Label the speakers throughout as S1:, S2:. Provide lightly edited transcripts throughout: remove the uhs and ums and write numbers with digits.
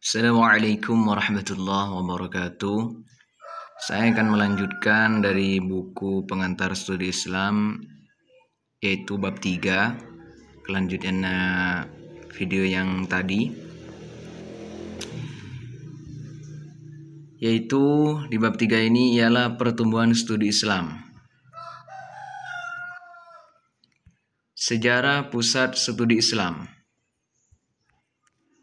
S1: Assalamualaikum warahmatullahi wabarakatuh. Saya akan melanjutkan dari buku Pengantar Studi Islam, yaitu bab 3, kelanjutan video yang tadi, yaitu di bab 3 ini ialah pertumbuhan studi Islam. Sejarah pusat studi Islam.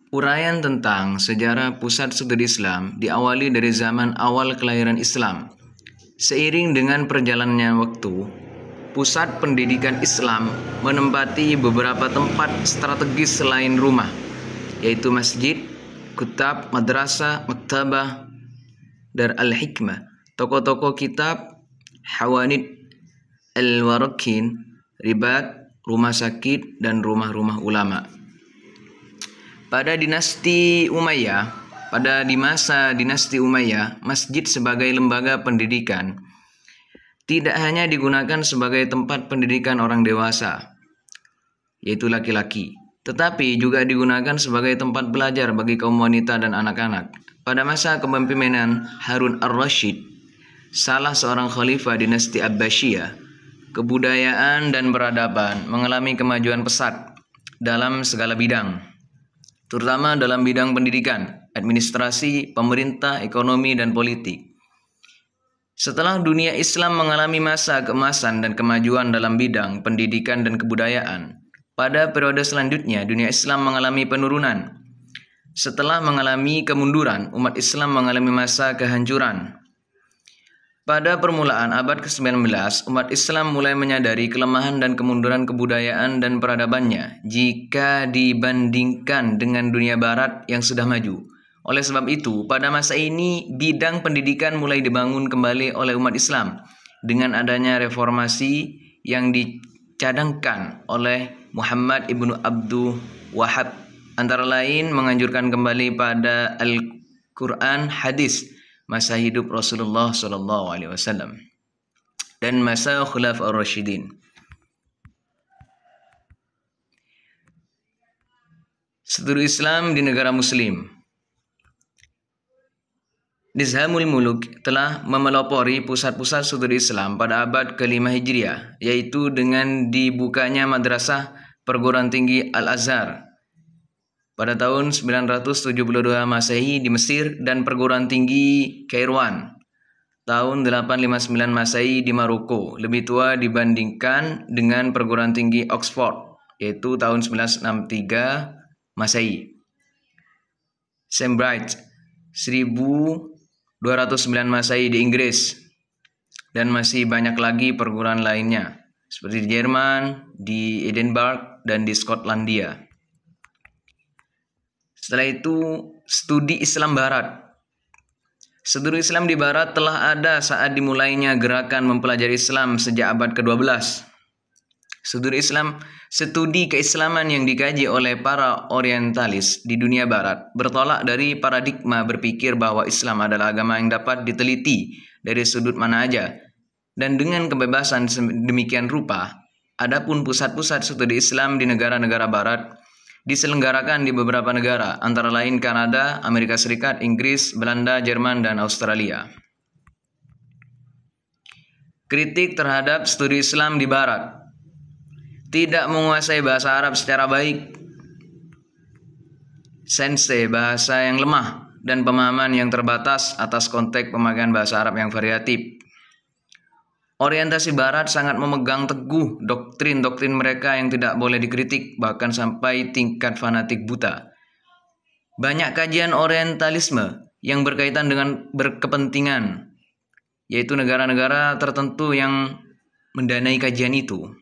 S1: Uraian tentang sejarah pusat studi Islam diawali dari zaman awal kelahiran Islam. Seiring dengan perjalannya waktu, pusat pendidikan Islam menempati beberapa tempat strategis selain rumah, yaitu masjid, kutab, madrasah, maktabah, dar al-hikmah, toko-toko kitab, hawanid, al-warakin, ribat, rumah sakit, dan rumah-rumah ulama. Pada masa dinasti Umayyah, masjid sebagai lembaga pendidikan tidak hanya digunakan sebagai tempat pendidikan orang dewasa, yaitu laki-laki, tetapi juga digunakan sebagai tempat belajar bagi kaum wanita dan anak-anak. Pada masa kepemimpinan Harun ar-Rasyid, salah seorang khalifah dinasti Abbasiyah, kebudayaan dan peradaban mengalami kemajuan pesat dalam segala bidang, terutama dalam bidang pendidikan, administrasi, pemerintah, ekonomi, dan politik. Setelah dunia Islam mengalami masa keemasan dan kemajuan dalam bidang pendidikan dan kebudayaan, pada periode selanjutnya dunia Islam mengalami penurunan. Setelah mengalami kemunduran, umat Islam mengalami masa kehancuran. Pada permulaan abad ke-19, umat Islam mulai menyadari kelemahan dan kemunduran kebudayaan dan peradabannya jika dibandingkan dengan dunia barat yang sudah maju. Oleh sebab itu, pada masa ini bidang pendidikan mulai dibangun kembali oleh umat Islam dengan adanya reformasi yang dicadangkan oleh Muhammad ibnu Abdul Wahab, antara lain menganjurkan kembali pada Al-Quran, hadis, masa hidup Rasulullah SAW, dan masa Khulafaur Rasyidin. Studi Islam di negara Muslim. Nizamul Muluk telah memelopori pusat-pusat studi Islam pada abad ke-5 Hijriah, yaitu dengan dibukanya Madrasah Perguruan Tinggi Al-Azhar pada tahun 972 Masehi di Mesir dan Perguruan Tinggi Kairouan tahun 859 Masehi di Maroko, lebih tua dibandingkan dengan Perguruan Tinggi Oxford, yaitu tahun 963 Masehi. Cambridge 1209 Masehi di Inggris, dan masih banyak lagi perguruan lainnya seperti di Jerman, di Edinburgh, dan di Skotlandia. Setelah itu, studi Islam Barat. Studi Islam di Barat telah ada saat dimulainya gerakan mempelajari Islam sejak abad ke-12. Studi keislaman yang dikaji oleh para orientalis di dunia Barat bertolak dari paradigma berpikir bahwa Islam adalah agama yang dapat diteliti dari sudut mana aja, dan dengan kebebasan demikian rupa, adapun pusat-pusat studi Islam di negara-negara Barat diselenggarakan di beberapa negara, antara lain Kanada, Amerika Serikat, Inggris, Belanda, Jerman, dan Australia. Kritik terhadap studi Islam di Barat. Tidak menguasai bahasa Arab secara baik, sense bahasa yang lemah, dan pemahaman yang terbatas atas konteks pemakaian bahasa Arab yang variatif. Orientasi Barat sangat memegang teguh doktrin-doktrin mereka yang tidak boleh dikritik, bahkan sampai tingkat fanatik buta. Banyak kajian orientalisme yang berkaitan dengan berkepentingan, yaitu negara-negara tertentu yang mendanai kajian itu.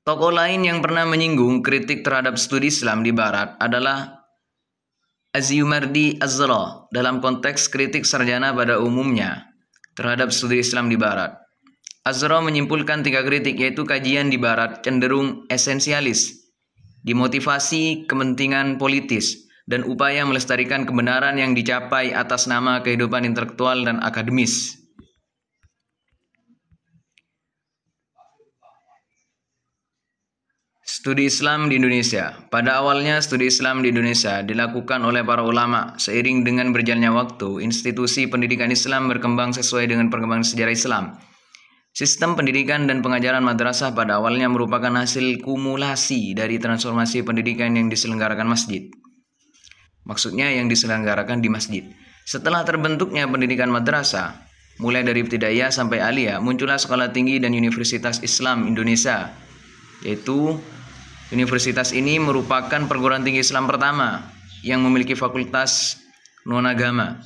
S1: Tokoh lain yang pernah menyinggung kritik terhadap studi Islam di Barat adalah Aziumardi Az-Zahra dalam konteks kritik sarjana pada umumnya terhadap studi Islam di Barat. Az-Zahra menyimpulkan 3 kritik, yaitu kajian di Barat cenderung esensialis, dimotivasi kepentingan politis, dan upaya melestarikan kebenaran yang dicapai atas nama kehidupan intelektual dan akademis. Studi Islam di Indonesia. Pada awalnya studi Islam di Indonesia dilakukan oleh para ulama. Seiring dengan berjalannya waktu, institusi pendidikan Islam berkembang sesuai dengan perkembangan sejarah Islam. Sistem pendidikan dan pengajaran madrasah pada awalnya merupakan hasil kumulasi dari transformasi pendidikan yang diselenggarakan masjid. Maksudnya yang diselenggarakan di masjid. Setelah terbentuknya pendidikan madrasah, mulai dari ibtidaiyah sampai aliyah, muncullah sekolah tinggi dan Universitas Islam Indonesia, yaitu universitas ini merupakan perguruan tinggi Islam pertama yang memiliki fakultas non-agama.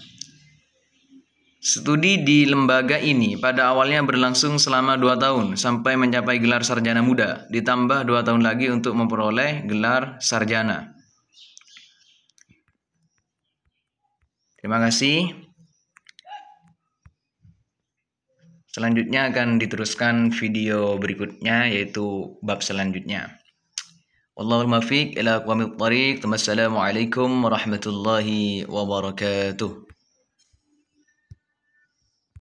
S1: Studi di lembaga ini pada awalnya berlangsung selama 2 tahun sampai mencapai gelar sarjana muda, ditambah 2 tahun lagi untuk memperoleh gelar sarjana. Terima kasih. Selanjutnya akan diteruskan video berikutnya, yaitu bab selanjutnya. Wallahul muwaffiq ila aqwamit thoriq. Wassalamualaikum warahmatullahi wabarakatuh.